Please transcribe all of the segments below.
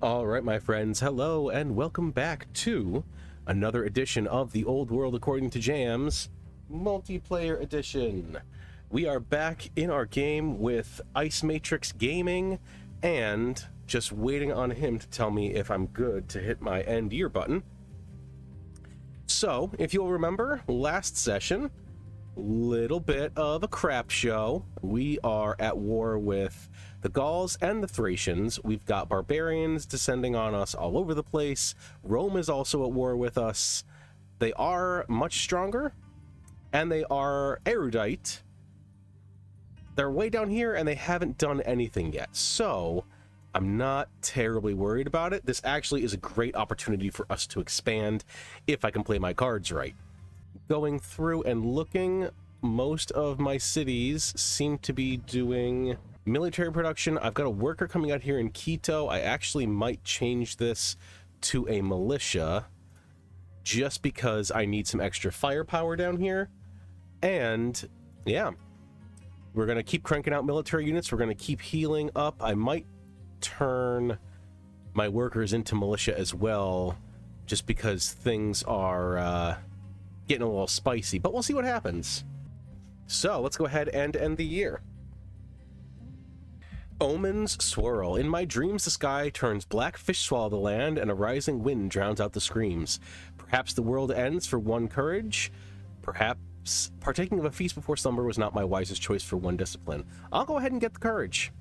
All right, my friends, hello and welcome back to another edition of the Old World According to Jams Multiplayer Edition. We are back in our game with IceMatrix Gaming and just waiting on him to tell me if I'm good to hit my end year button. So, if you'll remember, last session, little bit of a crap show. We are at war with the Gauls and the Thracians. We've got barbarians descending on us all over the place. Rome is also at war with us. They are much stronger, and they are erudite. They're way down here, and they haven't done anything yet. So, I'm not terribly worried about it. This actually is a great opportunity for us to expand if I can play my cards right. Going through and looking, most of my cities seem to be doing military production. I've got a worker coming out here in Quito. I actually might change this to a militia just because I need some extra firepower down here. And yeah, we're going to keep cranking out military units. We're going to keep healing up. I might turn my workers into militia as well, just because things are getting a little spicy, but we'll see what happens. So let's go ahead and end the year. Omens swirl. In my dreams, the sky turns black, fish swallow the land, and a rising wind drowns out the screams. Perhaps the world ends for one courage. Perhaps partaking of a feast before slumber was not my wisest choice for one discipline. I'll go ahead and get the courage.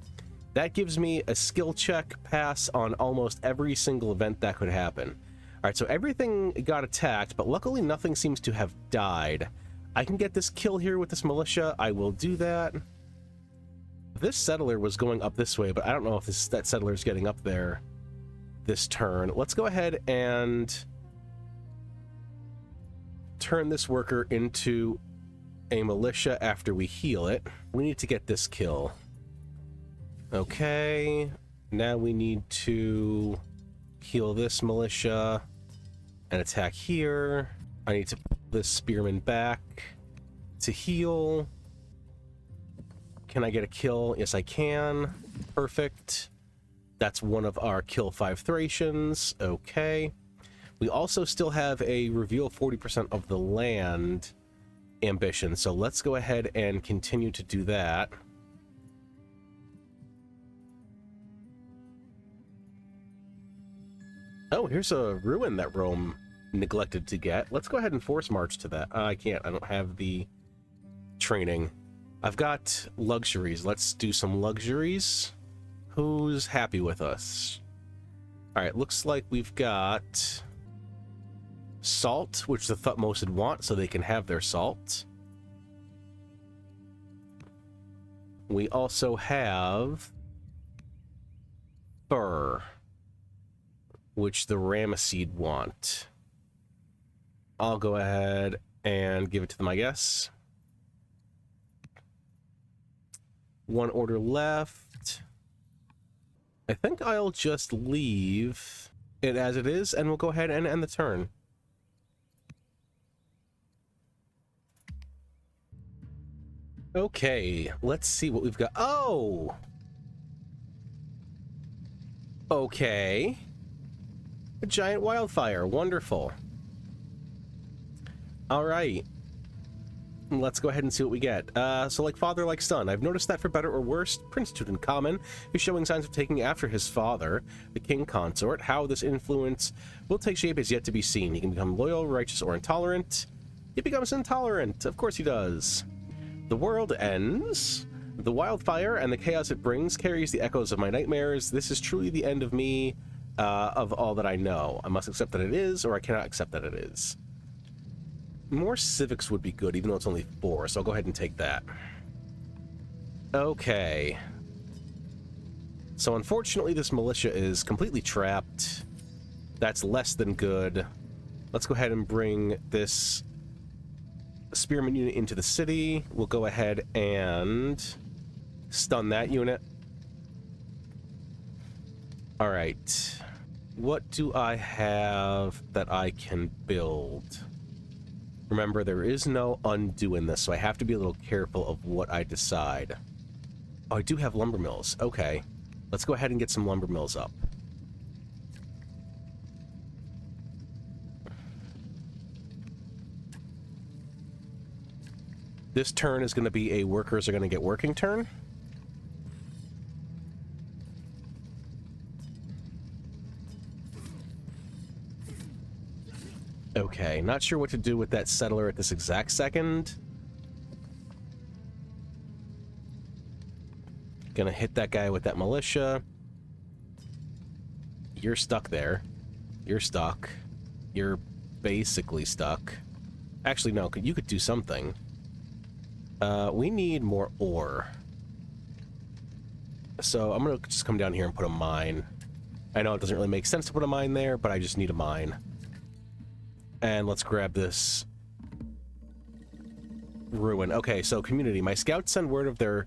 That gives me a skill check pass on almost every single event that could happen. All right, so everything got attacked, but luckily nothing seems to have died. I can get this kill here with this militia. I will do that. This settler was going up this way, but I don't know if that settler is getting up there this turn. Let's go ahead and turn this worker into a militia after we heal it. We need to get this kill. Okay, now we need to heal this militia and attack here. I need to pull this spearman back to heal. Can I get a kill? Yes, I can. Perfect. That's one of our kill 5 Thracians. Okay. We also still have a reveal 40% of the land ambition, so let's go ahead and continue to do that. Oh, here's a ruin that Rome neglected to get. Let's go ahead and force march to that. I can't. I don't have the training. I've got luxuries. Let's do some luxuries. Who's happy with us? All right, looks like we've got salt, which the Thutmose would want, so they can have their salt. We also have fur, which the Ramesseed want. I'll go ahead and give it to them, I guess. One order left. I think I'll just leave it as it is, and we'll go ahead and end the turn. Okay, let's see what we've got. Oh! Okay. A giant wildfire. Wonderful. All right. Let's go ahead and see what we get. So like father, like son. I've noticed that for better or worse, Prince Tutankhamun is showing signs of taking after his father, the king consort. How this influence will take shape is yet to be seen. He can become loyal, righteous, or intolerant. He becomes intolerant. Of course he does. The world ends. The wildfire and the chaos it brings carries the echoes of my nightmares. This is truly the end of me, of all that I know. I must accept that it is, or I cannot accept that it is. More civics would be good, even though it's only 4, so I'll go ahead and take that. Okay. So unfortunately, this militia is completely trapped. That's less than good. Let's go ahead and bring this spearman unit into the city. We'll go ahead and stun that unit. All right. What do I have that I can build? Remember, there is no undo in this, so I have to be a little careful of what I decide. Oh, I do have lumber mills. Okay. Let's go ahead and get some lumber mills up. This turn is going to be a workers are going to get working turn. Okay, not sure what to do with that settler at this exact second. Gonna hit that guy with that militia. You're stuck there. You're stuck. You're basically stuck. Actually, no, you could do something. We need more ore. So I'm gonna just come down here and put a mine. I know it doesn't really make sense to put a mine there, but I just need a mine. And let's grab this ruin. Okay, so community. My scouts send word of their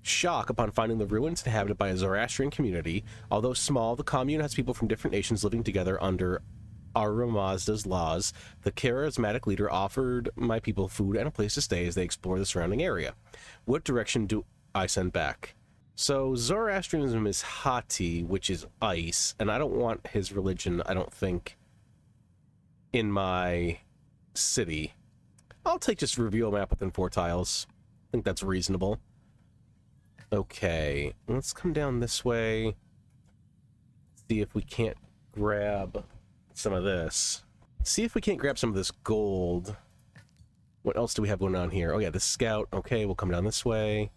shock upon finding the ruins inhabited by a Zoroastrian community. Although small, the commune has people from different nations living together under Ahura Mazda's laws. The charismatic leader offered my people food and a place to stay as they explore the surrounding area. What direction do I send back? So Zoroastrianism is Hati, which is ice, and I don't want his religion, I don't think, in my city. I'll take just reveal map within 4 tiles. I think that's reasonable. Okay, let's come down this way. See if we can't grab some of this. See if we can't grab some of this gold. What else do we have going on here? Oh yeah, the scout. Okay, we'll come down this way.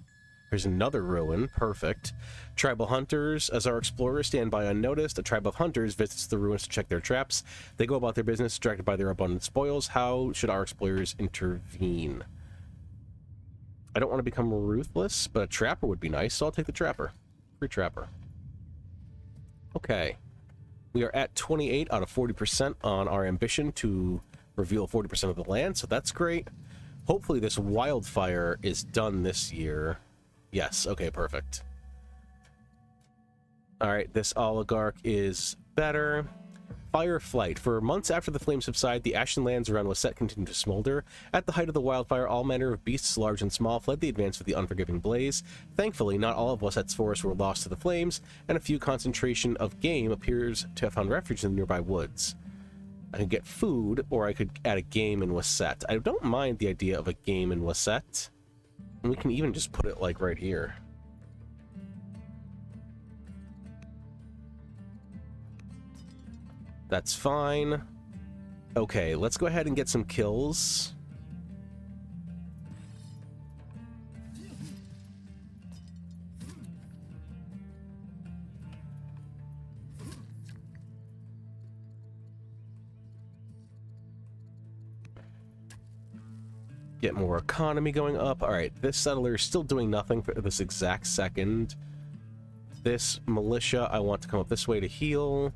Here's another ruin. Perfect. Tribal hunters. As our explorers stand by unnoticed, a tribe of hunters visits the ruins to check their traps. They go about their business, distracted by their abundant spoils. How should our explorers intervene? I don't want to become ruthless, but a trapper would be nice, so I'll take the trapper. Free trapper. Okay. We are at 28 out of 40% on our ambition to reveal 40% of the land, so that's great. Hopefully this wildfire is done this year. Yes, okay, perfect. Alright, this oligarch is better. Fire flight. For months after the flames subside, the ashen lands around Wasset continued to smolder. At the height of the wildfire, all manner of beasts, large and small, fled the advance of the unforgiving blaze. Thankfully, not all of Waset's forests were lost to the flames, and a few concentration of game appears to have found refuge in the nearby woods. I could get food, or I could add a game in Waset. I don't mind the idea of a game in Waset. And we can even just put it, like, right here. That's fine. Okay, let's go ahead and get some kills. Get more economy going up. All right, this settler is still doing nothing for this exact second. This militia, I want to come up this way to heal.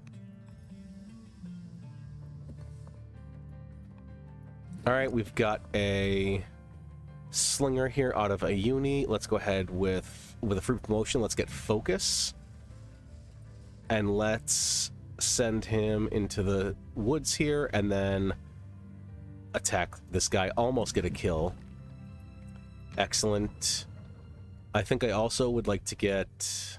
All right, we've got a slinger here out of a uni. Let's go ahead with a free promotion. Let's get focus. And let's send him into the woods here and then attack this guy. Almost get a kill. Excellent. I think I also would like to get...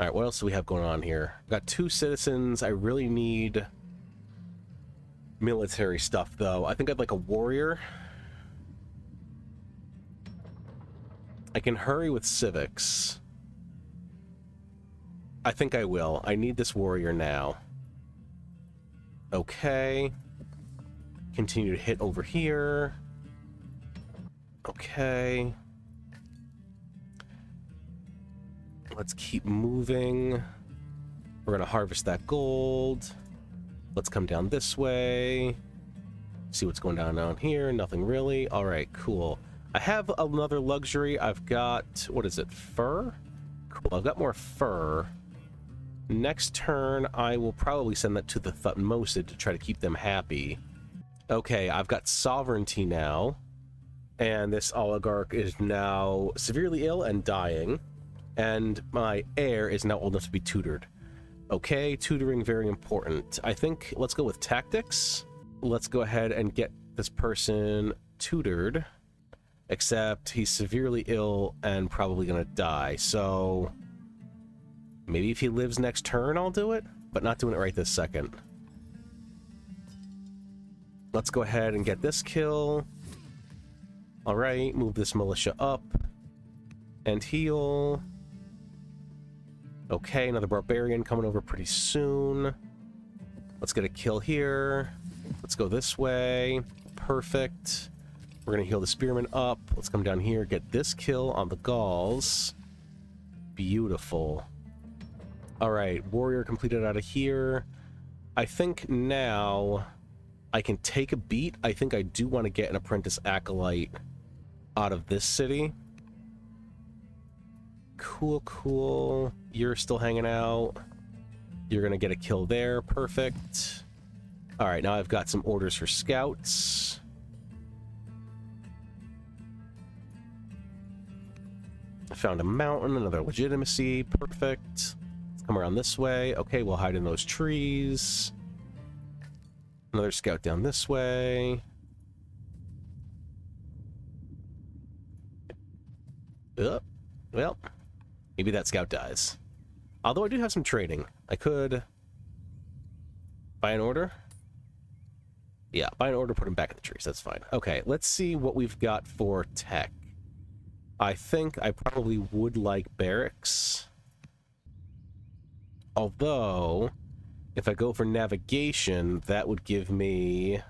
All right, what else do we have going on here? I've got 2 citizens. I really need military stuff, though. I think I'd like a warrior. I can hurry with civics. I think I will. I need this warrior now. Okay. Continue to hit over here. Okay. Let's keep moving. We're going to harvest that gold. Let's come down this way. See what's going down here. Nothing really. All right, cool. I have another luxury. I've got, what is it, fur? Cool, I've got more fur. Next turn, I will probably send that to the Thutmose to try to keep them happy. Okay, I've got sovereignty now. And this oligarch is now severely ill and dying. And my heir is now old enough to be tutored. Okay, tutoring, very important. I think let's go with tactics. Let's go ahead and get this person tutored. Except he's severely ill and probably gonna die. So maybe if he lives next turn, I'll do it. But not doing it right this second. Let's go ahead and get this kill. All right, move this militia up and heal. Okay, another barbarian coming over pretty soon. Let's get a kill here. Let's go this way. Perfect. We're going to heal the spearmen up. Let's come down here, get this kill on the Gauls. Beautiful. All right, warrior completed out of here. I think now I can take a beat. I think I do want to get an apprentice acolyte out of this city. Cool, cool. You're still hanging out. You're going to get a kill there. Perfect. All right, now I've got some orders for scouts. I found a mountain, another legitimacy. Perfect. Let's come around this way. Okay, we'll hide in those trees. Another scout down this way. Well, maybe that scout dies. Although I do have some trading. I could buy an order. Yeah, buy an order, put him back in the trees. That's fine. Okay, let's see what we've got for tech. I think I probably would like barracks. Although, if I go for navigation, that would give me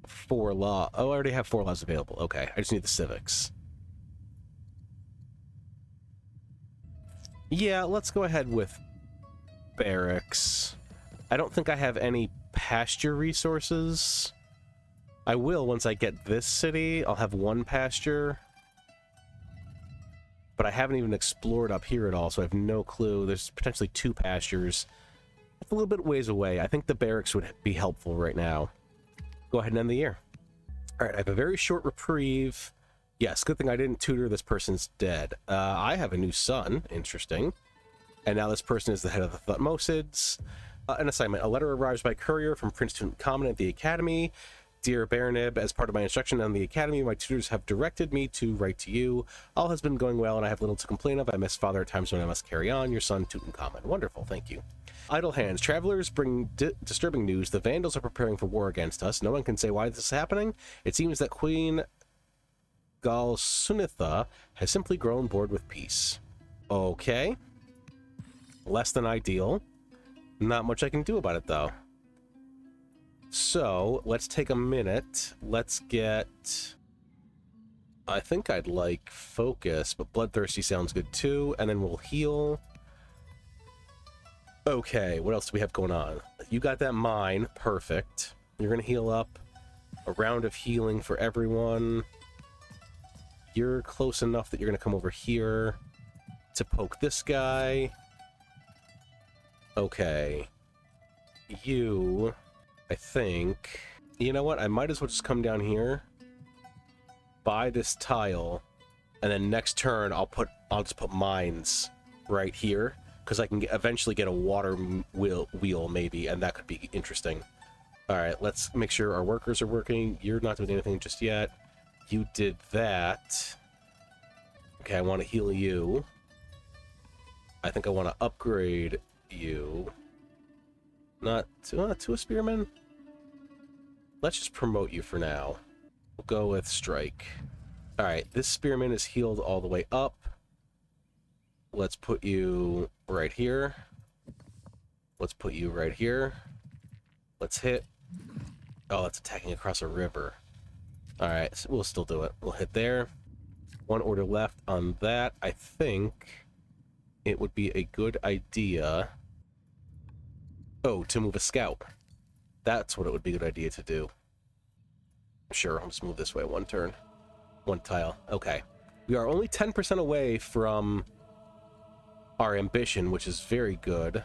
4 law. Oh, I already have 4 laws available. Okay, I just need the civics. Yeah, let's go ahead with barracks. I don't think I have any pasture resources. I will once I get this city. I'll have 1 pasture. But I haven't even explored up here at all, so I have no clue. There's potentially 2 pastures. It's a little bit ways away. I think the barracks would be helpful right now. Go ahead and end the year. All right, I have a very short reprieve. Yes, good thing I didn't tutor. This person's dead. I have a new son. Interesting. And now this person is the head of the Thutmosids. An assignment. A letter arrives by courier from Prince Tutankhamun at the Academy. Dear Baranib, as part of my instruction on the Academy, my tutors have directed me to write to you. All has been going well, and I have little to complain of. I miss father at times when I must carry on. Your son, Tutankhamun. Wonderful, thank you. Idle hands. Travelers bring disturbing news. The Vandals are preparing for war against us. No one can say why this is happening. It seems that Queen Galsunitha has simply grown bored with peace. Okay. Less than ideal. Not much I can do about it, though. So, let's take a minute. Let's get... I think I'd like focus, but bloodthirsty sounds good too. And then we'll heal. Okay, what else do we have going on? You got that mine. Perfect. You're going to heal up. A round of healing for everyone. You're close enough that you're going to come over here to poke this guy. Okay. You... I think... You know what? I might as well just come down here, buy this tile, and then next turn I'll just put mines right here, because I can eventually get a water wheel maybe, and that could be interesting. Alright, let's make sure our workers are working. You're not doing anything just yet. You did that. Okay, I want to heal you. I think I want to upgrade you. Not to a spearman. Let's just promote you for now. We'll go with strike. Alright, this spearman is healed all the way up. Let's put you right here. Let's put you right here. Let's hit. Oh, that's attacking across a river. Alright, so we'll still do it. We'll hit there. 1 order left on that. I think it would be a good idea... Oh, to move a scout. That's what it would be a good idea to do. Sure, I'll just move this way 1 turn. 1 tile. Okay. We are only 10% away from our ambition, which is very good.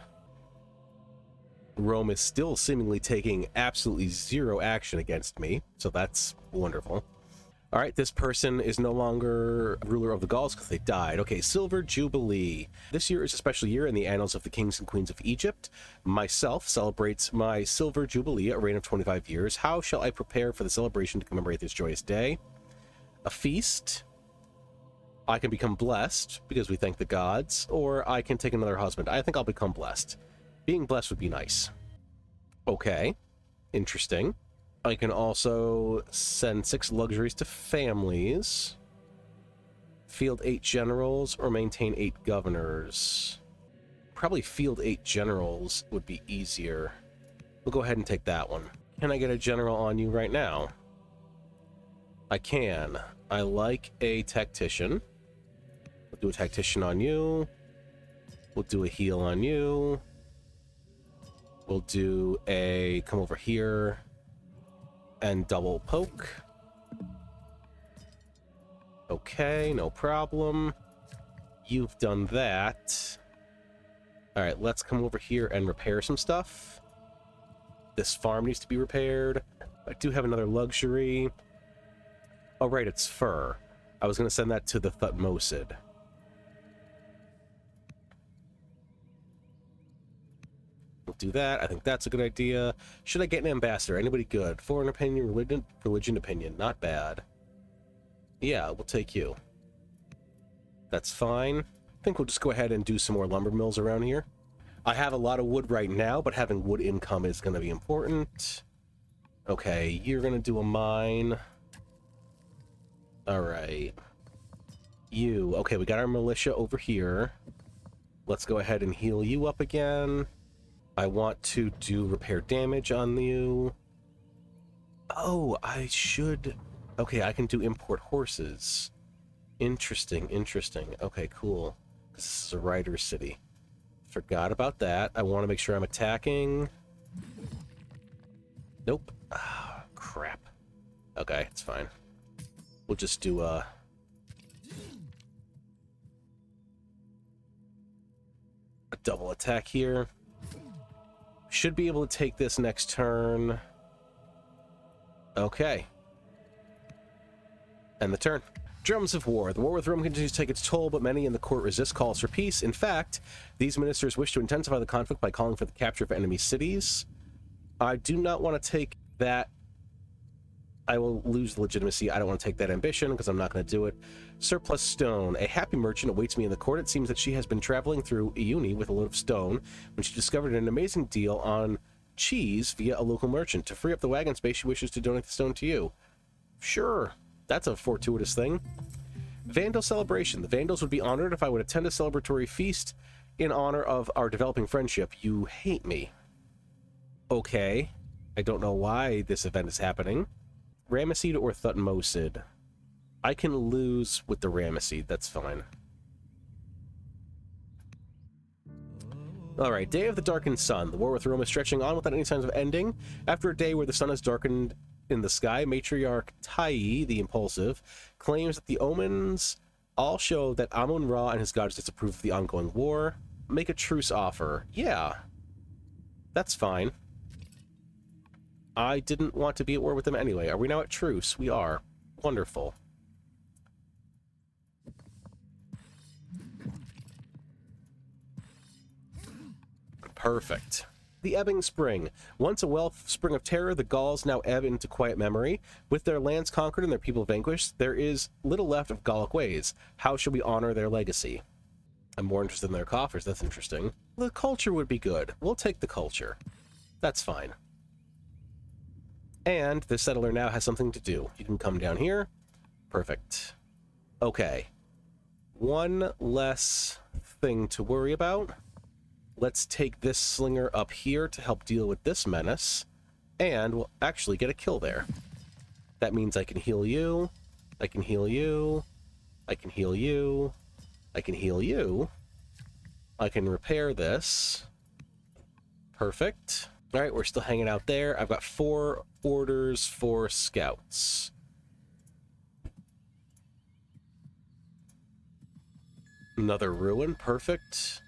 Rome is still seemingly taking absolutely 0 action against me, so that's wonderful. All right, this person is no longer ruler of the Gauls because they died. Okay, Silver Jubilee. This year is a special year in the annals of the kings and queens of Egypt. Myself celebrates my Silver Jubilee, a reign of 25 years. How shall I prepare for the celebration to commemorate this joyous day? A feast. I can become blessed because we thank the gods, or I can take another husband. I think I'll become blessed. Being blessed would be nice. Okay, interesting. I can also send 6 luxuries to families, field 8 generals, or maintain 8 governors. Probably field 8 generals would be easier. We'll go ahead and take that one. Can I get a general on you right now? I can. I like a tactician. We'll do a tactician on you. We'll do a heal on you. We'll do a come over here and double poke. Okay, no problem. You've done that. All right, let's come over here and repair some stuff. This farm needs to be repaired. I do have another luxury. Oh, right, it's fur. I was going to send that to the Thutmosid. We'll do that. I think that's a good idea. Should I get an ambassador? Anybody good? Foreign opinion, religion opinion. Not bad. Yeah, we'll take you. That's fine. I think we'll just go ahead and do some more lumber mills around here. I have a lot of wood right now, but having wood income is going to be important. Okay, you're going to do a mine. All right. You. Okay, we got our militia over here. Let's go ahead and heal you up again. I want to do repair damage on you. Oh, I should... Okay, I can do import horses. Interesting, interesting. Okay, cool. This is a rider's city. Forgot about that. I want to make sure I'm attacking. Nope. Ah, crap. Okay, it's fine. We'll just do a double attack here. Should be able to take this next turn. Okay. And the turn. Drums of war. The war with Rome continues to take its toll, but many in the court resist calls for peace. In fact, these ministers wish to intensify the conflict by calling for the capture of enemy cities. I do not want to take that. I will lose legitimacy. I don't want to take that ambition because I'm not going to do it. Surplus stone. A happy merchant awaits me in the court. It seems that she has been traveling through Iuni with a load of stone when she discovered an amazing deal on cheese via a local merchant. To free up the wagon space, she wishes to donate the stone to you. Sure. That's a fortuitous thing. Vandal celebration. The Vandals would be honored if I would attend a celebratory feast in honor of our developing friendship. You hate me. Okay. I don't know why this event is happening. Ramesseid or Thutmosid? I can lose with the Ramesseid. That's fine. Alright, Day of the Darkened Sun. The war with Rome is stretching on without any signs of ending. After a day where the sun has darkened in the sky, Matriarch Tai, the Impulsive, claims that the omens all show that Amun-Ra and his gods disapprove of the ongoing war. Make a truce offer. Yeah. That's fine. I didn't want to be at war with them anyway. Are we now at truce? We are. Wonderful. Perfect. The Ebbing Spring. Once a wellspring of terror, the Gauls now ebb into quiet memory. With their lands conquered and their people vanquished, there is little left of Gallic ways. How shall we honor their legacy? I'm more interested in their coffers. That's interesting. The culture would be good. We'll take the culture. That's fine. And the settler now has something to do. You can come down here. Perfect. Okay. One less thing to worry about. Let's take this slinger up here to help deal with this menace. And we'll actually get a kill there. That means I can heal you. I can heal you. I can heal you. I can heal you. I can repair this. Perfect. All right, we're still hanging out there. I've got 4 orders for scouts. Another ruin. Perfect.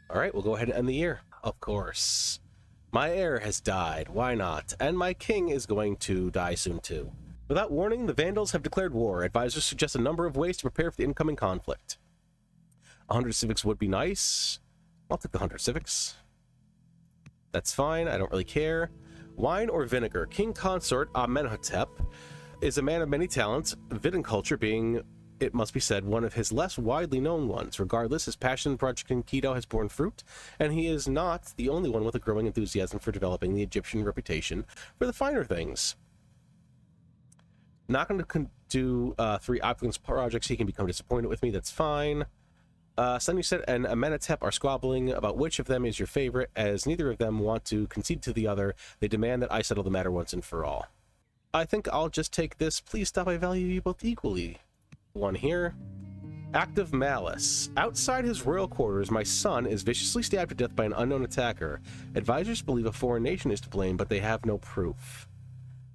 All right, we'll go ahead and end the year. Of course. My heir has died. Why not? And my king is going to die soon, too. Without warning, the Vandals have declared war. Advisors suggest a number of ways to prepare for the incoming conflict. 100 civics would be nice. I'll take the 100 civics. That's fine. I don't really care. Wine or vinegar? King consort Amenhotep is a man of many talents, viticulture being, it must be said, one of his less widely known ones. Regardless, his passion in Project Enkidu has borne fruit, and he is not the only one with a growing enthusiasm for developing the Egyptian reputation for the finer things. Not going to do 3 opulence projects. He can become disappointed with me. That's fine. Sunset and Amenhotep are squabbling about which of them is your favorite, as neither of them want to concede to the other. They demand that I settle the matter once and for all. I think I'll just take this. Please stop. I value you both equally. One here. Act of malice. Outside his royal quarters, my son is viciously stabbed to death by an unknown attacker. Advisors believe a foreign nation is to blame, but they have no proof.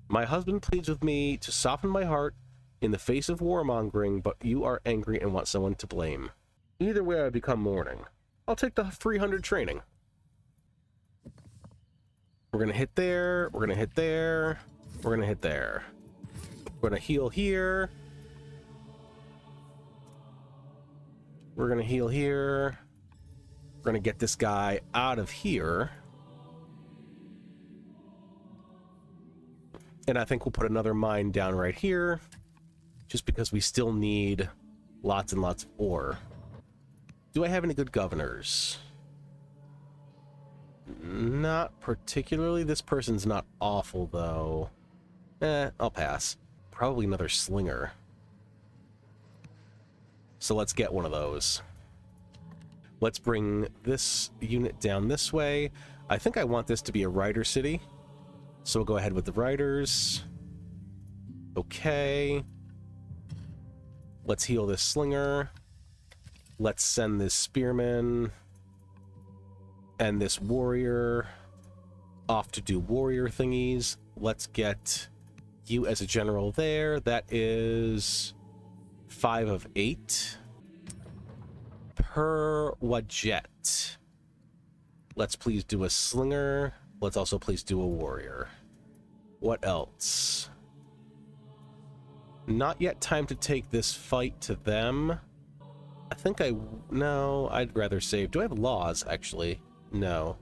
My husband pleads with me to soften my heart in the face of warmongering, but you are angry and want someone to blame. Either way, I become mourning. I'll take the 300 training. We're going to hit there. We're going to hit there. We're going to hit there. We're going to heal here. We're going to heal here. We're going to get this guy out of here. And I think we'll put another mine down right here, just because we still need lots and lots of ore. Do I have any good governors? Not particularly. This person's not awful, though. I'll pass. Probably another slinger. So let's get one of those. Let's bring this unit down this way. I think I want this to be a rider city. So we'll go ahead with the riders. Okay. Let's heal this slinger. Let's send this spearman and this warrior off to do warrior thingies. Let's get you as a general there. That is 5 of 8 per Wajet. Let's please do a slinger. Let's also please do a warrior. What else? Not yet time to take this fight to them. I think no, I'd rather save. Do I have laws, actually? No.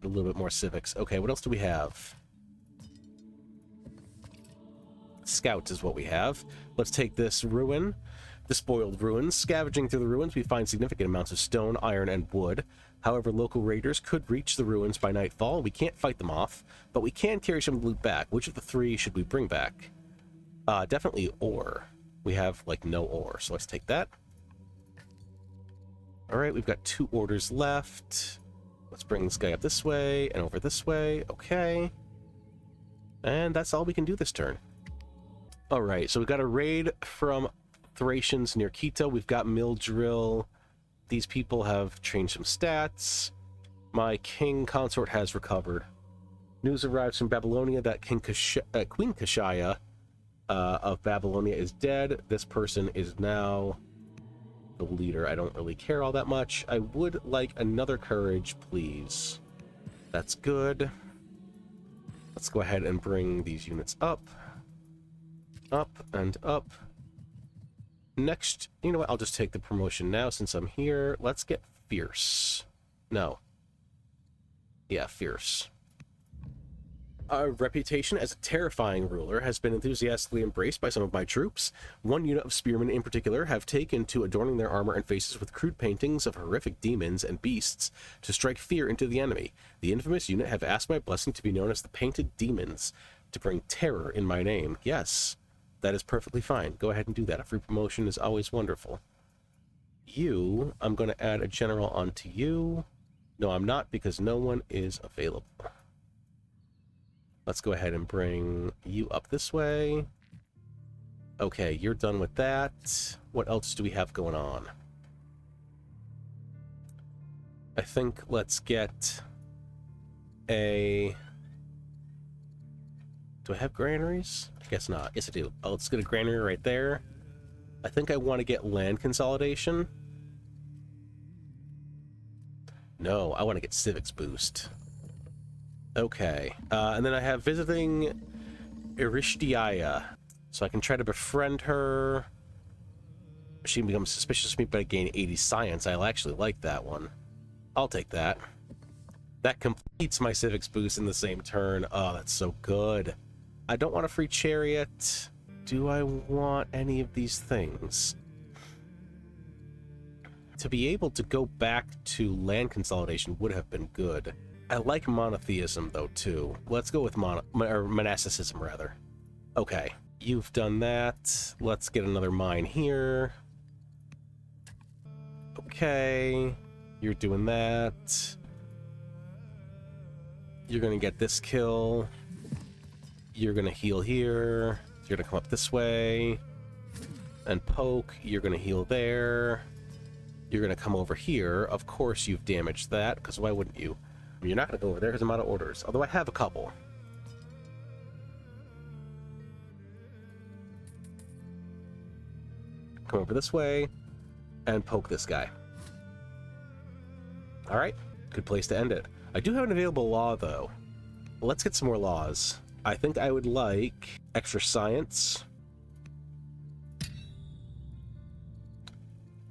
A little bit more civics. Okay, what else do we have? Scouts is what we have. Let's take this ruin. The spoiled ruins. Scavenging through the ruins, we find significant amounts of stone, iron, and wood. However, local raiders could reach the ruins by nightfall. We can't fight them off, but we can carry some loot back. Which of the 3 should we bring back? Definitely ore. We have, like, no ore, so let's take that. Alright, we've got 2 orders left. Let's bring this guy up this way and over this way. Okay. And that's all we can do this turn. Alright, so we've got a raid from Thracians near Quito. We've got mill drill. These people have changed some stats. My king consort has recovered. News arrives from Babylonia that Queen Kashaya of Babylonia is dead. This person is now the leader. I don't really care all that much. I would like another courage, please. That's good. Let's go ahead and bring these units up. Up and up. Next, you know what? I'll just take the promotion now since I'm here. Let's get fierce. No. Yeah, fierce. Our reputation as a terrifying ruler has been enthusiastically embraced by some of my troops. One unit of spearmen in particular have taken to adorning their armor and faces with crude paintings of horrific demons and beasts to strike fear into the enemy. The infamous unit have asked my blessing to be known as the Painted Demons, to bring terror in my name. Yes, that is perfectly fine. Go ahead and do that. A free promotion is always wonderful. You, I'm going to add a general onto you. No, I'm not, because no one is available. Let's go ahead and bring you up this way. Okay, you're done with that. What else do we have going on? I think let's get a... Do I have granaries? I guess not. Yes, I do. Oh, let's get a granary right there. I think I want to get land consolidation. No, I want to get civics boost. Okay, and then I have visiting Erishtiaya, so I can try to befriend her. She becomes suspicious of me, but I gain 80 science. I'll actually like that one. I'll take that. That completes my civics boost in the same turn. Oh, that's so good. I don't want a free chariot. Do I want any of these things? To be able to go back to land consolidation would have been good. I like monotheism, though, too. Let's go with monasticism, rather. Okay. You've done that. Let's get another mine here. Okay. You're doing that. You're gonna get this kill. You're gonna heal here. You're gonna come up this way. And poke. You're gonna heal there. You're gonna come over here. Of course you've damaged that, because why wouldn't you? You're not gonna go over there because I'm out of orders. Although I have a couple. Come over this way and poke this guy. Alright, good place to end it. I do have an available law, though. Let's get some more laws. I think I would like extra science.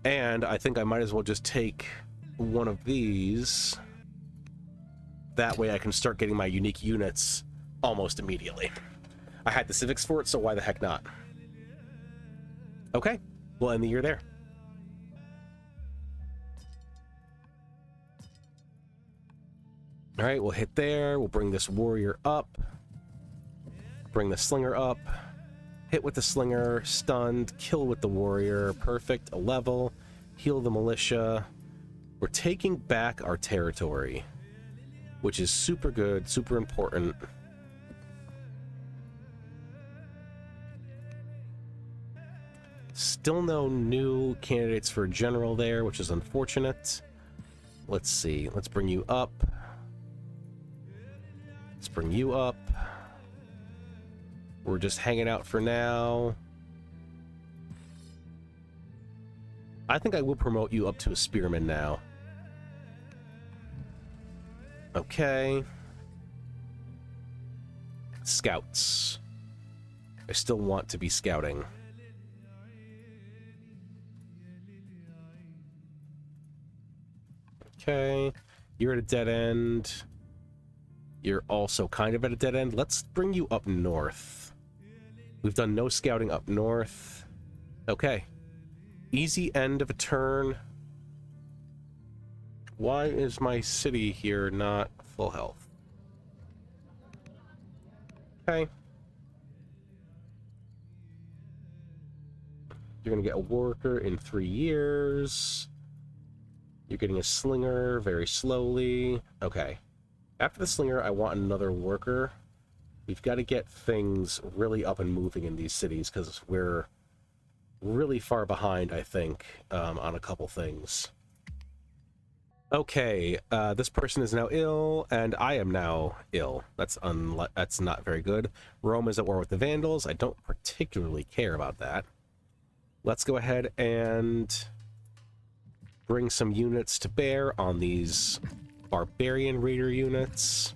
And I think I might as well just take one of these. That way I can start getting my unique units almost immediately. I had the civics for it, so why the heck not? Okay, we'll end the year there. All right, we'll hit there. We'll bring this warrior up. Bring the slinger up. Hit with the slinger, stunned, kill with the warrior. Perfect, a level. Heal the militia. We're taking back our territory, which is super good, super important. Still no new candidates for general there, which is unfortunate. Let's see. Let's bring you up. Let's bring you up. We're just hanging out for now. I think I will promote you up to a spearman now. Okay. Scouts. I still want to be scouting. Okay. You're at a dead end. You're also kind of at a dead end. Let's bring you up north. We've done no scouting up north. Okay. Easy end of a turn. Why is my city here not full health? Okay. You're going to get a worker in 3 years. You're getting a slinger very slowly. Okay. After the slinger, I want another worker. We've got to get things really up and moving in these cities because we're really far behind, I think, on a couple things. Okay, this person is now ill, and I am now ill. That's not very good. Rome is at war with the Vandals. I don't particularly care about that. Let's go ahead and bring some units to bear on these barbarian raider units.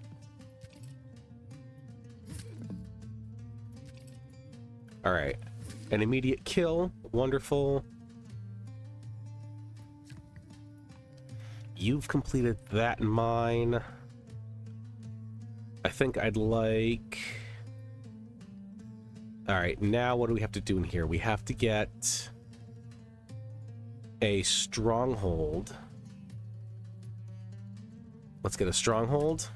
All right, an immediate kill. Wonderful. You've completed that mine. I think I'd like... All right, now what do we have to do in here? We have to get a stronghold. Let's get a stronghold.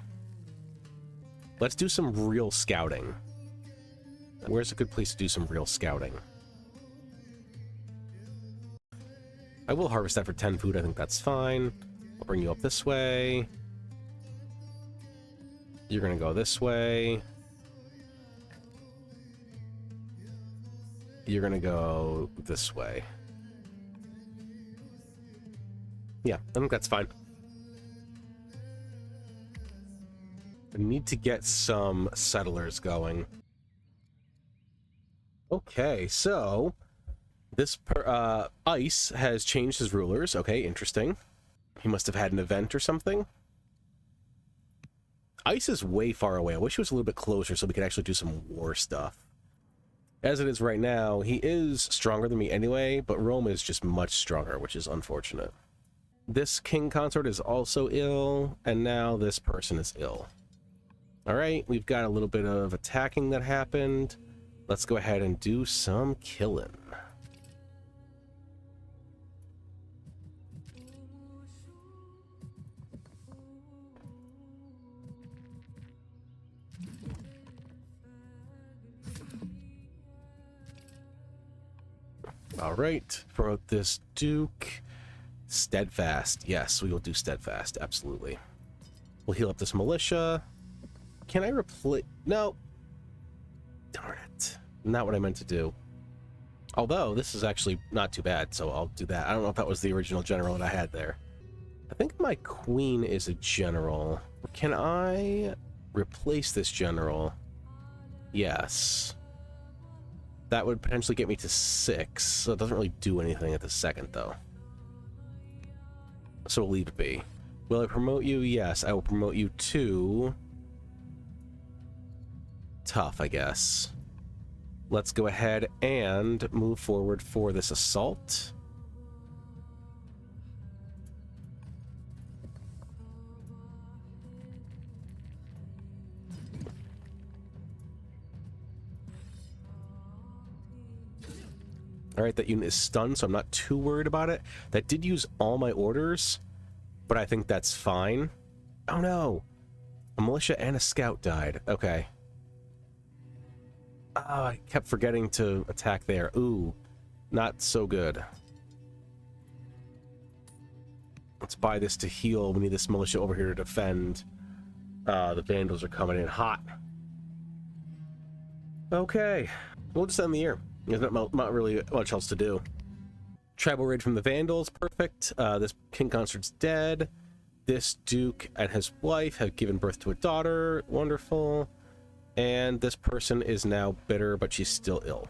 Let's do some real scouting. Where's a good place to do some real scouting? I will harvest that for 10 food. I think that's fine. I'll bring you up this way. You're going to go this way. You're going to go this way. Yeah, I think that's fine. I need to get some settlers going. Okay, so this Ice has changed his rulers. Okay, interesting. He must have had an event or something. Ice is way far away. I wish he was a little bit closer so we could actually do some war stuff. As it is right now, he is stronger than me anyway, but Rome is just much stronger, which is unfortunate. This king consort is also ill, and now this person is ill. All right, we've got a little bit of attacking that happened. Let's go ahead and do some killing. All right, promote this Duke. Steadfast. Yes, we will do Steadfast. Absolutely. We'll heal up this militia. Can I replace... No. Darn it. Not what I meant to do. Although, this is actually not too bad, so I'll do that. I don't know if that was the original general that I had there. I think my queen is a general. Can I replace this general? Yes. That would potentially get me to 6, so it doesn't really do anything at the second, though. So we'll leave it be. Will I promote you? Yes, I will promote you to... tough, I guess. Let's go ahead and move forward for this assault. Alright, that unit is stunned, so I'm not too worried about it. That did use all my orders, but I think that's fine. Oh no! A militia and a scout died. Okay. Oh, I kept forgetting to attack there. Ooh, not so good. Let's buy this to heal. We need this militia over here to defend. The Vandals are coming in hot. Okay, we'll just end the year. There's not really much else to do. Tribal raid from the Vandals, perfect. This King Consort's dead. This Duke and his wife have given birth to a daughter, wonderful. And this person is now bitter, but she's still ill.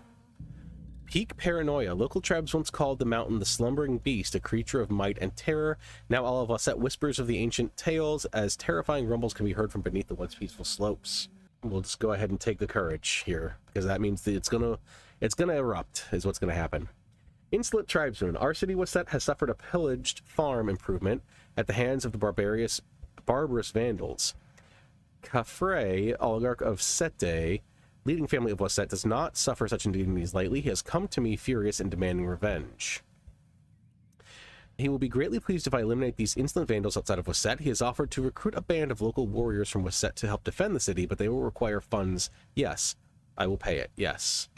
Peak paranoia. Local tribes once called the mountain the slumbering beast, a creature of might and terror. Now all of us at whispers of the ancient tales, as terrifying rumbles can be heard from beneath the once peaceful slopes. We'll just go ahead and take the courage here, because that means that it's gonna erupt, is what's gonna happen. Insolent tribesmen. Our city Wasset has suffered a pillaged farm improvement at the hands of the barbarous Vandals. Kafre, oligarch of Sete, leading family of Wasset, does not suffer such indignities lightly. He has come to me furious and demanding revenge. He will be greatly pleased if I eliminate these insolent Vandals outside of Wasset. He has offered to recruit a band of local warriors from Wasset to help defend the city, but they will require funds. Yes, I will pay it. Yes.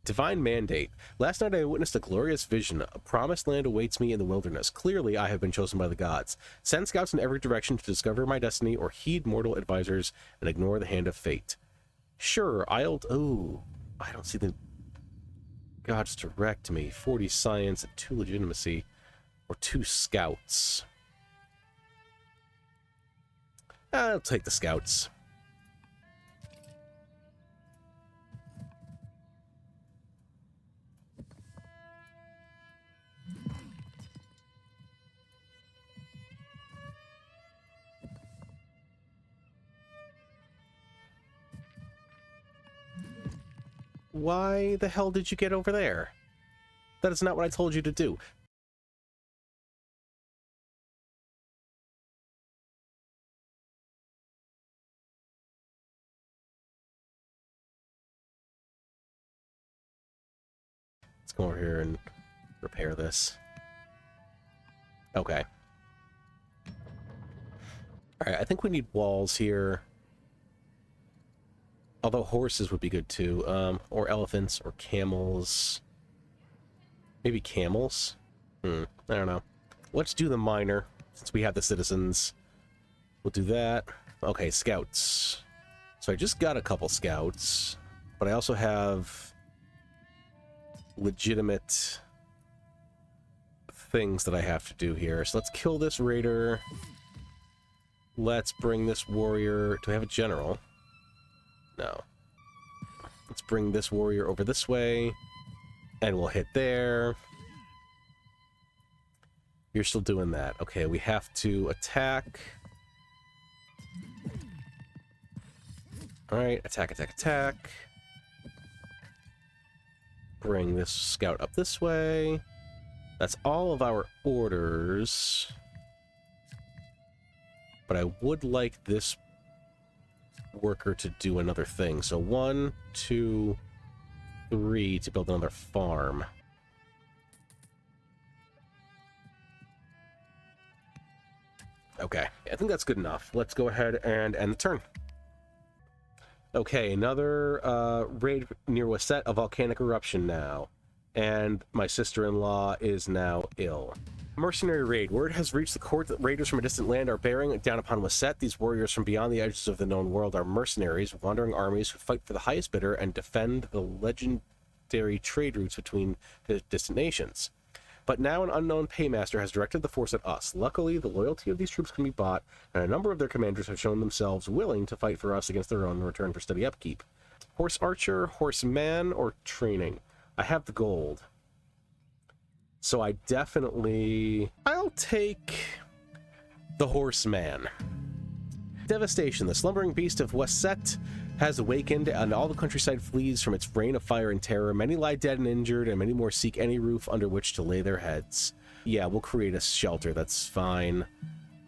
Divine mandate. Last night I witnessed a glorious vision. A promised land awaits me in the wilderness. Clearly, I have been chosen by the gods. Send scouts in every direction to discover my destiny or heed mortal advisors and ignore the hand of fate. Sure, oh, I don't see the gods direct me. 40 science and 2 legitimacy. Or 2 scouts. I'll take the scouts. Why the hell did you get over there? That is not what I told you to do. Let's go over here and repair this. Okay. Alright, I think we need walls here. Although horses would be good too. Or elephants or camels. Maybe camels? I don't know. Let's do the minor, since we have the citizens. We'll do that. Okay, scouts. So I just got a couple scouts, but I also have legitimate things that I have to do here. So let's kill this raider. Let's bring this warrior. Do I have a general? No. Let's bring this warrior over this way, and we'll hit there. You're still doing that. Okay, we have to attack. Alright, attack, attack, attack. Bring this scout up this way. That's all of our orders. But I would like this worker to do another thing. So 1, 2, 3 to build another farm. Okay, I think that's good enough. Let's go ahead and end the turn. Okay, another raid near Wasset, a volcanic eruption now. and my sister-in-law is now ill. Mercenary raid. Word has reached the court that raiders from a distant land are bearing down upon Wasset. These warriors from beyond the edges of the known world are mercenaries, wandering armies who fight for the highest bidder and defend the legendary trade routes between the distant nations. But now an unknown paymaster has directed the force at us. Luckily, the loyalty of these troops can be bought, and a number of their commanders have shown themselves willing to fight for us against their own in return for steady upkeep. Horse archer, horseman, or training? I have the gold. So I'll take the horseman. Devastation. The slumbering beast of Wasset has awakened, and all the countryside flees from its reign of fire and terror. Many lie dead and injured, and many more seek any roof under which to lay their heads. Yeah, we'll create a shelter. That's fine.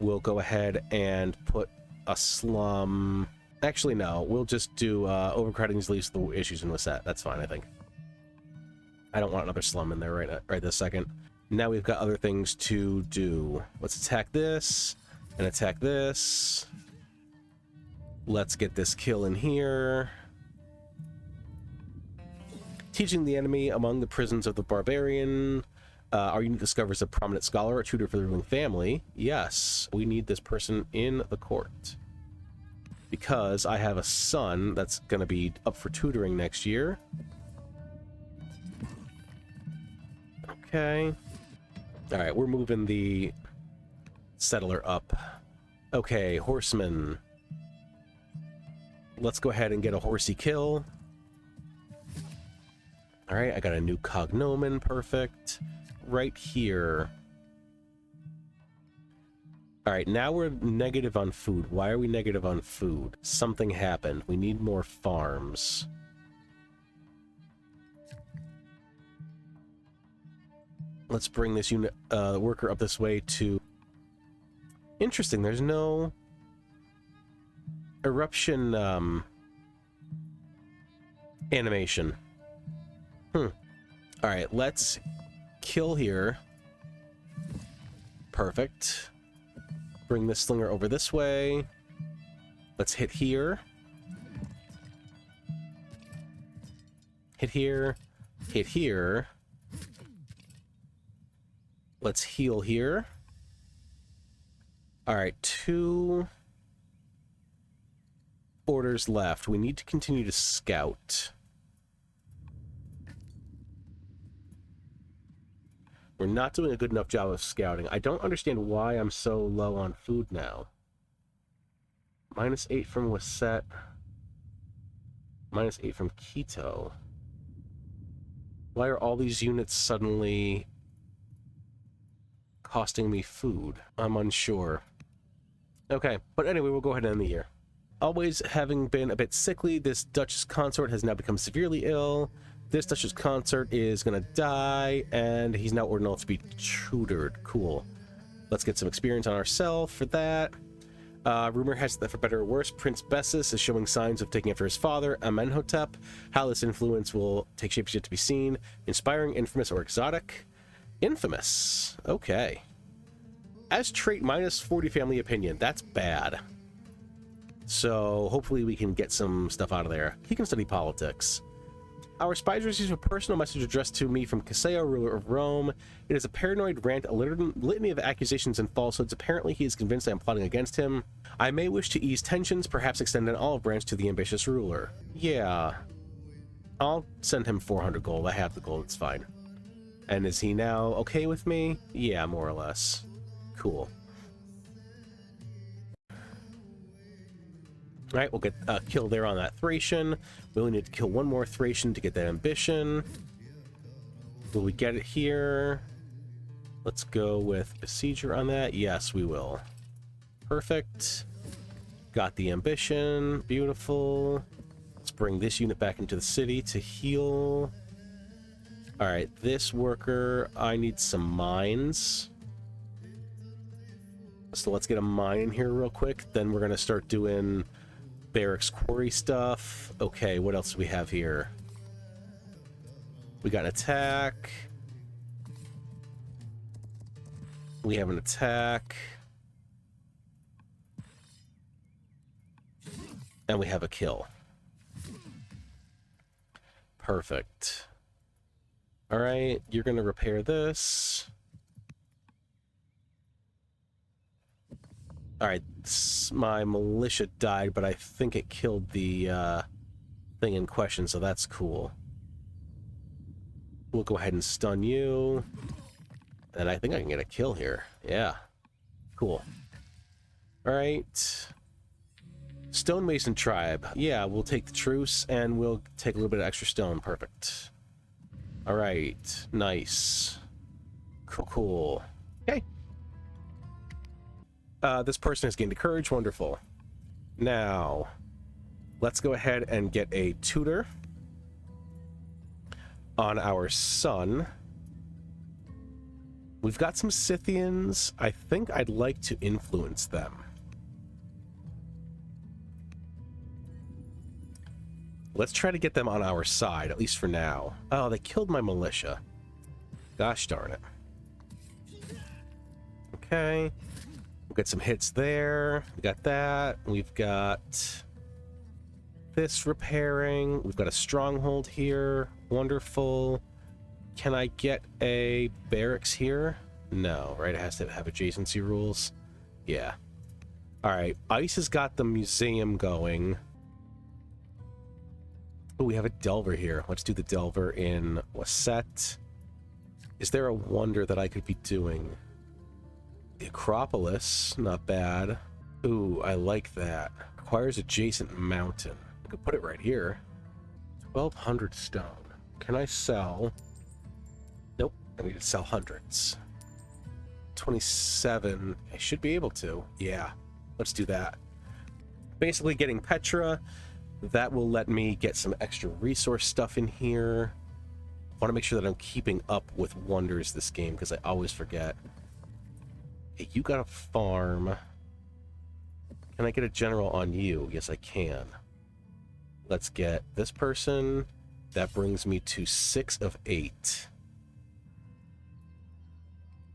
We'll go ahead and put a slum. Actually, no. We'll just do overcrowding leads to the issues in Wasset. That's fine, I think. I don't want another slum in there right this second. Now we've got other things to do. Let's attack this and attack this. Let's get this kill in here. Teaching the enemy among the prisons of the barbarian. Our unit discovers a prominent scholar, a tutor for the ruling family. Yes, we need this person in the court. Because I have a son that's going to be up for tutoring next year. Okay. Alright, we're moving the settler up. Okay, horseman. Let's go ahead and get a horsey kill. Alright, I got a new cognomen. Perfect. Right here. Alright, now we're negative on food. Why are we negative on food? Something happened. We need more farms. Let's bring this unit worker up this way to... Interesting, there's no eruption animation. Alright, let's kill here. Perfect. Bring this slinger over this way. Let's hit here. Hit here. Hit here. Let's heal here. Alright, 2 orders left. We need to continue to scout. We're not doing a good enough job of scouting. I don't understand why I'm so low on food now. -8 from Wasset. -8 from Quito. Why are all these units suddenly costing me food? I'm unsure. Okay, but anyway, we'll go ahead and end the year. Always having been a bit sickly, this Duchess consort has now become severely ill. This Duchess consort is gonna die, and he's now ordinal to be tutored. Cool. Let's get some experience on ourselves for that. Rumor has it that for better or worse, Prince Bessus is showing signs of taking after his father, Amenhotep. How this influence will take shape is yet to be seen. Inspiring, infamous, or exotic? Infamous. Okay. As trait -40 family opinion. That's bad. So hopefully we can get some stuff out of there. He can study politics. Our spies received a personal message addressed to me from Caseo, ruler of Rome. It is a paranoid rant, a litany of accusations and falsehoods. Apparently he is convinced I am plotting against him. I may wish to ease tensions, perhaps extend an olive branch to the ambitious ruler. Yeah. I'll send him 400 gold. I have the gold, it's fine. And is he now okay with me? Yeah, more or less. Cool. Alright, we'll get a kill there on that Thracian. We only need to kill one more Thracian to get that ambition. Will we get it here? Let's go with Besieger on that. Yes, we will. Perfect. Got the ambition. Beautiful. Let's bring this unit back into the city to heal. Alright, this worker, I need some mines. So let's get a mine in here real quick. Then we're going to start doing barracks quarry stuff. Okay, what else do we have here? We got an attack. We have an attack. And we have a kill. Perfect. All right, you're going to repair this. All right, my militia died, but I think it killed the thing in question, so that's cool. We'll go ahead and stun you. And I think I can get a kill here. Yeah. Cool. All right. Stonemason tribe. Yeah, we'll take the truce, and we'll take a little bit of extra stone. Perfect. All right. Nice. Cool, cool. Okay. This person has gained a courage. Wonderful. Now, let's go ahead and get a tutor on our son. We've got some Scythians. I think I'd like to influence them. Let's try to get them on our side, at least for now. Oh, they killed my militia. Gosh darn it. Okay. We'll get some hits there. We got that. We've got this repairing. We've got a stronghold here. Wonderful. Can I get a barracks here? No, right? It has to have adjacency rules. Yeah. All right. Ice has got the museum going. Oh, we have a Delver here. Let's do the Delver in Wasset. Is there a wonder that I could be doing? The Acropolis, not bad. Ooh, I like that. Requires adjacent mountain. I could put it right here. 1,200 stone. Can I sell? Nope, I need to sell hundreds. 27. I should be able to. Yeah, let's do that. Basically getting Petra. That will let me get some extra resource stuff in here. I want to make sure that I'm keeping up with wonders this game, because I always forget. Hey, you got a farm. Can I get a general on you? Yes, I can. Let's get this person. That brings me to 6 of 8.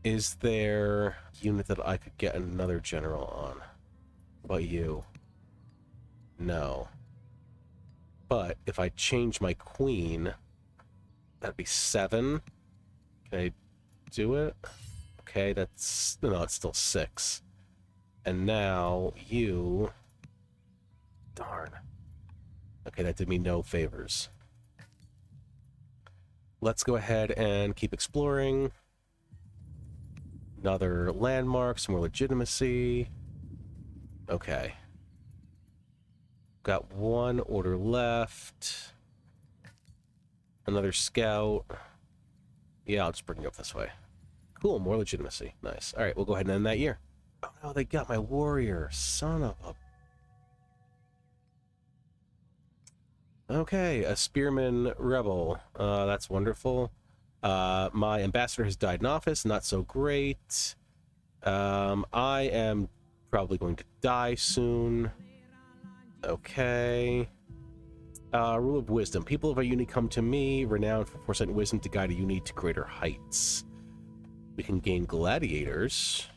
Is there a unit that I could get another general on? What about you? No. But if I change my queen, that'd be 7. Can I do it? Okay, that's... No, it's still 6. And now you... Darn. Okay, that did me no favors. Let's go ahead and keep exploring. Another landmark, some more legitimacy. Okay. Got one order left. Another scout. Yeah, I'll just bring you up this way. Cool, more legitimacy. Nice. All right, we'll go ahead and end that year. Oh no, they got my warrior. Son of a... Okay, a spearman rebel. That's wonderful. My ambassador has died in office. Not so great. I am probably going to die soon. Okay. Rule of wisdom. People of a unit come to me, renowned for foresight and wisdom, to guide a unit to greater heights. We can gain gladiators.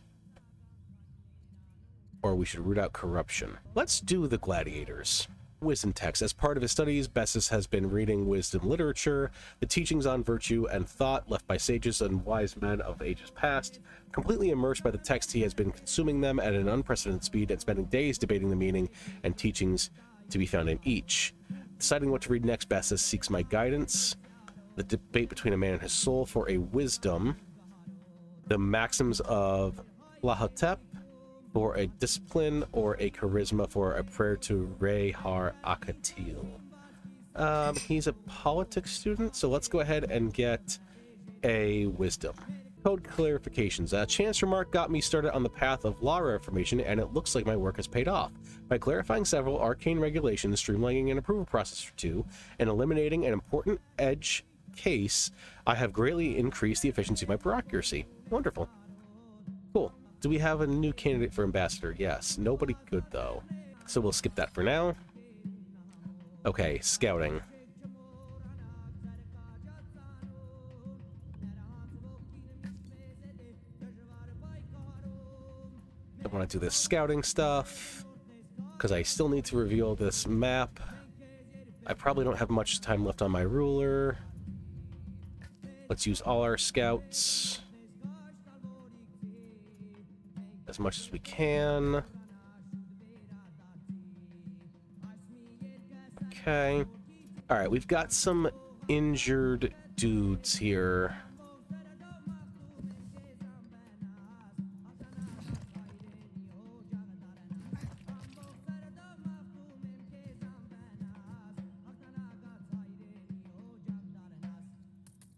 Or we should root out corruption. Let's do the gladiators. Wisdom text. As part of his studies, Bessus has been reading wisdom literature, the teachings on virtue and thought left by sages and wise men of ages past. Completely immersed by the text, he has been consuming them at an unprecedented speed and spending days debating the meaning and teachings to be found in each. Deciding what to read next, Bessus seeks my guidance. The debate between a man and his soul for a wisdom. The maxims of Lahotep for a discipline, or a charisma for a prayer to Rehar Akatil. He's a politics student, so let's go ahead and get a wisdom. Code clarifications. A chance remark got me started on the path of law reformation, and it looks like my work has paid off. By clarifying several arcane regulations, streamlining an approval process for 2, and eliminating an important edge case, I have greatly increased the efficiency of my bureaucracy. Wonderful. Cool. Do we have a new candidate for ambassador? Yes. Nobody good, though. So we'll skip that for now. Okay, scouting. I want to do this scouting stuff, because I still need to reveal this map. I probably don't have much time left on my ruler. Let's use all our scouts as much as we can. Okay. All right, we've got some injured dudes here.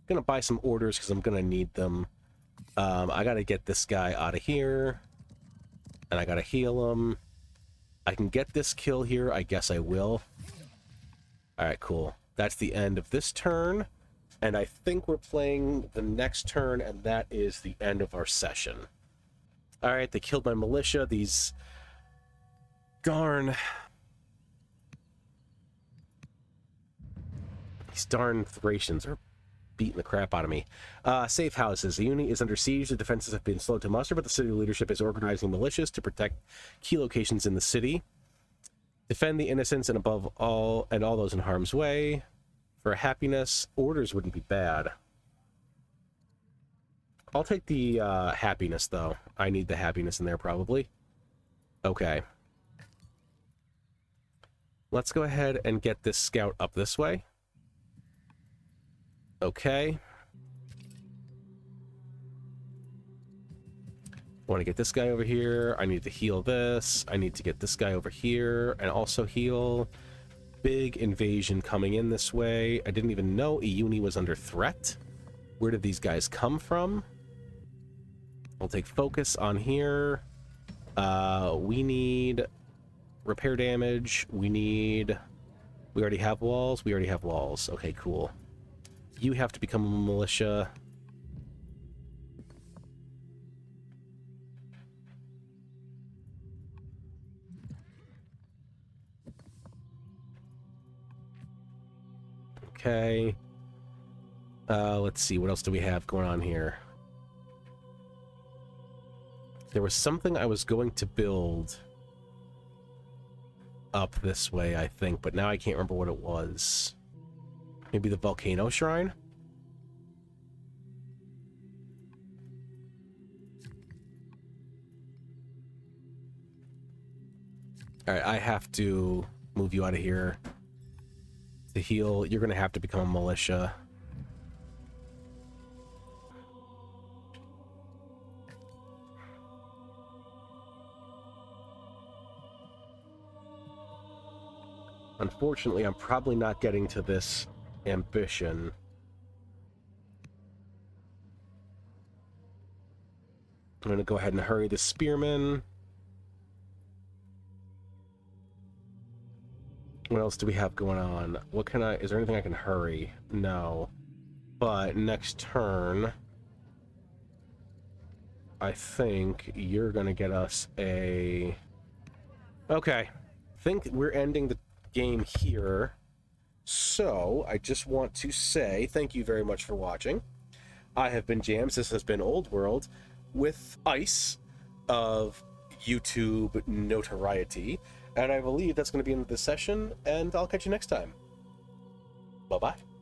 Gonna buy some orders because I'm gonna need them. I gotta get this guy out of here, and I gotta heal him. I can get this kill here. I guess I will. All right, cool. That's the end of this turn, and I think we're playing the next turn, and that is the end of our session. All right, they killed my militia. These darn Thracians are beating the crap out of me. Safe houses. The unit is under siege. The defenses have been slow to muster, but the city leadership is organizing militias to protect key locations in the city. Defend the innocents and above all those in harm's way. For happiness, orders wouldn't be bad. I'll take the happiness, though. I need the happiness in there, probably. Okay. Let's go ahead and get this scout up this way. Okay. I want to get this guy over here. I need to heal this. I need to get this guy over here and also heal. Big invasion coming in this way. I didn't even know Iuni was under threat. Where did these guys come from? I'll take focus on here. We need repair damage. We already have walls. We already have walls. Okay, cool. You have to become a militia. Okay. Let's see. What else do we have going on here? There was something I was going to build up this way, I think, but now I can't remember what it was. Maybe the volcano shrine? Alright, I have to move you out of here. To heal, you're going to have to become a militia. Unfortunately, I'm probably not getting to this ambition. I'm going to go ahead and hurry the spearmen. What else do we have going on? What can is there anything I can hurry? No. But next turn, I think you're going to get us a... Okay. I think we're ending the game here. So, I just want to say thank you very much for watching. I have been Jams. This has been Old World with Ice of YouTube notoriety. And I believe that's going to be the end of the session, and I'll catch you next time. Bye-bye.